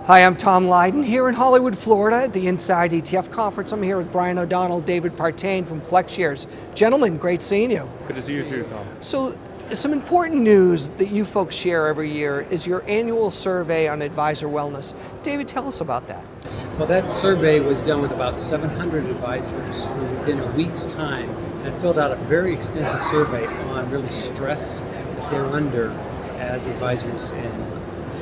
Hi, I'm Tom Lydon here in Hollywood, Florida at the Inside ETF conference. I'm here with Brian O'Donnell, David Partain from FlexShares. Gentlemen, great seeing you. Good to see you too, Tom. So, some important news that you folks share every year is your annual survey on advisor wellness. David, tell us about that. Well, that survey was done with about 700 advisors who within a week's time had filled out a very extensive survey on really stress that they're under as advisors in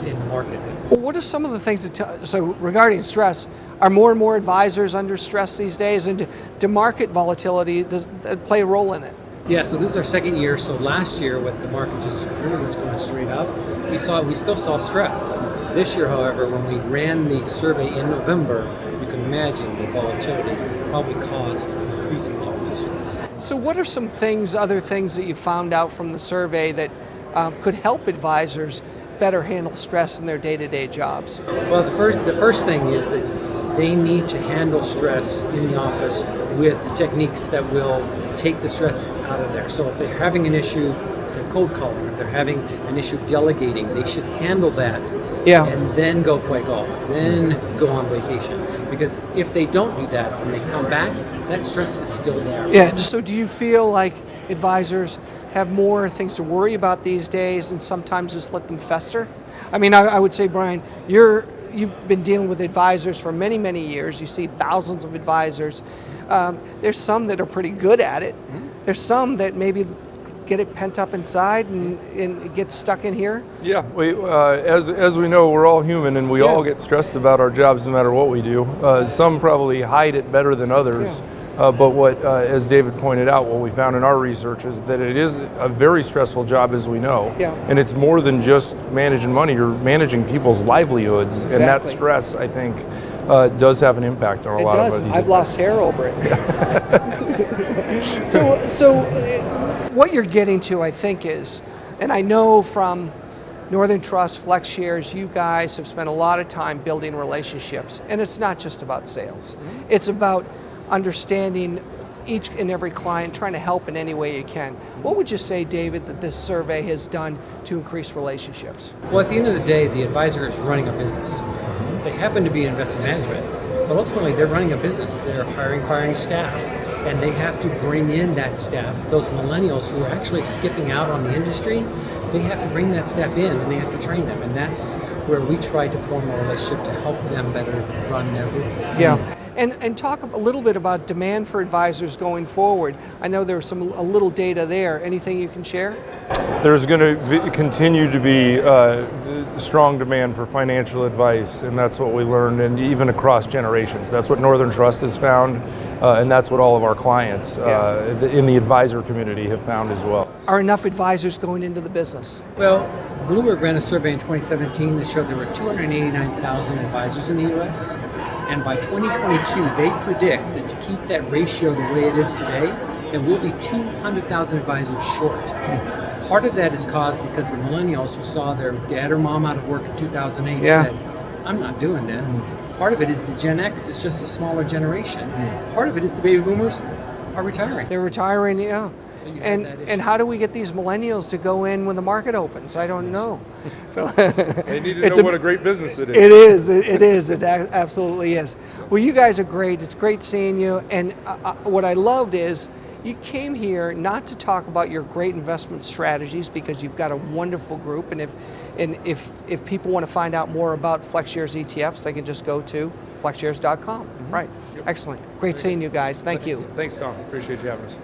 the market. Well, what are some of the things so regarding stress, are more and more advisors under stress these days, and do market volatility does that play a role in it? Yeah, so this is our second year. So last year, with the market just pretty much going straight up, we still saw stress. This year, however, when we ran the survey in November, you can imagine the volatility probably caused increasing levels of stress. So what are some other things that you found out from the survey that could help advisors better handle stress in their day-to-day jobs? Well, the first thing is that they need to handle stress in the office with techniques that will take the stress out of there. So if they're having an issue, say cold calling, if they're having an issue delegating, they should handle that and then go play golf, then go on vacation. Because if they don't do that, when they come back, that stress is still there. Yeah, so do you feel like advisors have more things to worry about these days and sometimes just let them fester? I mean, I would say, Brian, you've been dealing with advisors for many, many years. You see thousands of advisors. There's some that are pretty good at it. There's some that maybe get it pent up inside and get stuck in here. Yeah, as we know, we're all human and we all get stressed about our jobs no matter what we do. Some probably hide it better than others. Yeah. But as David pointed out, what we found in our research is that it is a very stressful job, as we know. Yeah. And it's more than just managing money, you're managing people's livelihoods. Exactly. And that stress, I think, does have an impact on a lot of these. I've lost hair over it. So what you're getting to, I think, is, and I know from Northern Trust, FlexShares, you guys have spent a lot of time building relationships, and it's not just about sales. It's about understanding each and every client, trying to help in any way you can. What would you say, David, that this survey has done to increase relationships? Well, at the end of the day, the advisor is running a business. They happen to be in investment management, but ultimately they're running a business. They're firing staff, and they have to bring in that staff. Those millennials who are actually skipping out on the industry, they have to bring that staff in and they have to train them, and that's where we try to form a relationship to help them better run their business. Yeah. And talk a little bit about demand for advisors going forward. I know there's a little data there. Anything you can share? There's going to continue to be strong demand for financial advice, and that's what we learned, and even across generations. That's what Northern Trust has found, and that's what all of our clients in the advisor community have found as well. Are enough advisors going into the business? Well, Bloomberg ran a survey in 2017 that showed there were 289,000 advisors in the U.S., and by 2022, they predict that to keep that ratio the way it is today, there will be 200,000 advisors short. Part of that is caused because the millennials who saw their dad or mom out of work in 2008 said, I'm not doing this. Part of it is the Gen X is just a smaller generation. Part of it is the baby boomers are retiring. They're retiring, yeah. So and how do we get these millennials to go in when the market opens? I don't know. So they need to know what a great business it is. It is. It absolutely is. Well, you guys are great. It's great seeing you. And what I loved is you came here not to talk about your great investment strategies, because you've got a wonderful group. And if people want to find out more about FlexShares ETFs, they can just go to flexshares.com. Right. Yep. Excellent. Great seeing you guys. Thank you. Thanks, Tom. Appreciate you having us.